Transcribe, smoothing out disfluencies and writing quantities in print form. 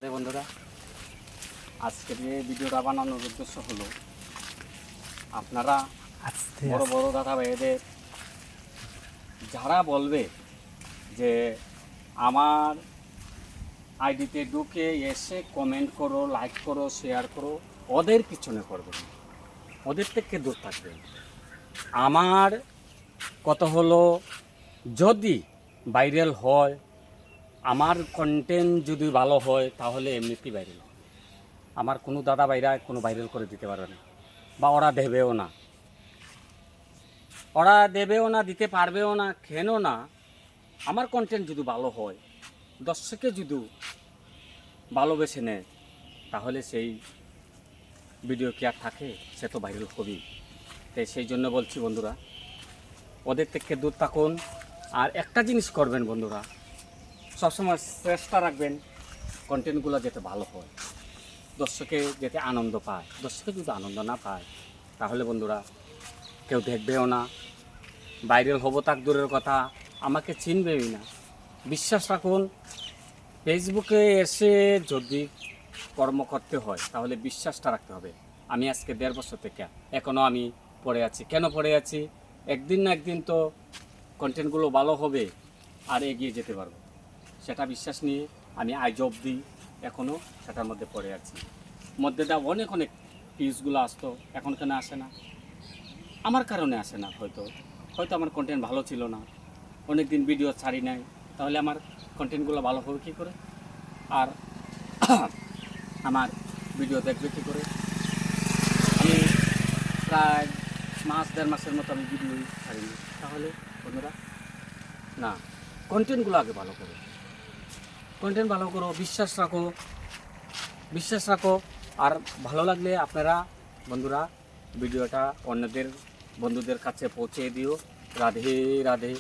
বন্ধুরা, আজকের যে ভিডিওটা বানানোর উদ্দেশ্য হলো আপনারা বড় বড় দাদা ভাইদের যারা বলবে যে আমার আইডিতে ঢুকে এসে কমেন্ট করো, লাইক করো, শেয়ার করো, ওদের পিছনে করবেন, ওদের থেকে দূর থাকবেন। আমার কথা হলো, যদি ভাইরাল হয়, আমার কন্টেন্ট যদি ভালো হয় তাহলে এমনিতেই ভাইরাল হয়। আমার কোনো দাদা ভাইরা কোনো ভাইরাল করে দিতে পারবে না, বা ওরা দেবেও না, দিতে পারবেও না। কেন না, আমার কন্টেন্ট যদি ভালো হয়, দর্শকে যদি ভালোবেসে নেয়, তাহলে সেই ভিডিও কি আর থাকে? সে তো ভাইরাল হবেই। তাই সেই জন্য বলছি বন্ধুরা, ওদের থেকে দূর থাকুন। আর একটা জিনিস করবেন বন্ধুরা, সবসময় চেষ্টা রাখবেন কন্টেন্টগুলো যাতে ভালো হয়, দর্শকে যাতে আনন্দ পায়। দর্শকে যদি আনন্দ না পায়, তাহলে বন্ধুরা কেউ দেখবেও না, ভাইরাল হবো তাক দূরের কথা, আমাকে চিনবেই না। বিশ্বাস রাখুন, ফেসবুকে এসে যদি কর্ম করতে হয় তাহলে বিশ্বাসটা রাখতে হবে। আমি আজকে 1.5 বছর থেকে এখনও আমি পড়ে আছি। কেন পড়ে আছি? একদিন না একদিন তো কন্টেন্টগুলো ভালো হবে আর এগিয়ে যেতে পারবো, সেটা বিশ্বাস নিয়ে আমি আজ অবধি এখনও সেটার মধ্যে পড়ে আছি। মধ্যেটা অনেক ভিউজগুলো আসতো, এখন কেন আসে না? আমার কারণে আসে না। হয়তো আমার কন্টেন্ট ভালো ছিল না, অনেক দিন ভিডিও ছাড়ি নাই, তাহলে আমার কন্টেন্টগুলো ভালো হবে কী করে? আর আমার ভিডিও দেখবে কী করে? আমি প্রায় 1.5 মাসের মতো আমি ভিডিও ছাড়িনি। তাহলে বন্ধুরা, না, কন্টেন্টগুলো আগে ভালো করো, কন্টেন্ট ভালো করো, বিশ্বাস রাখো। আর ভালো লাগলে আপনারা বন্ধুরা ভিডিওটা অন্যদের বন্ধুদের কাছে পৌঁছে দিও। রাধে রাধে।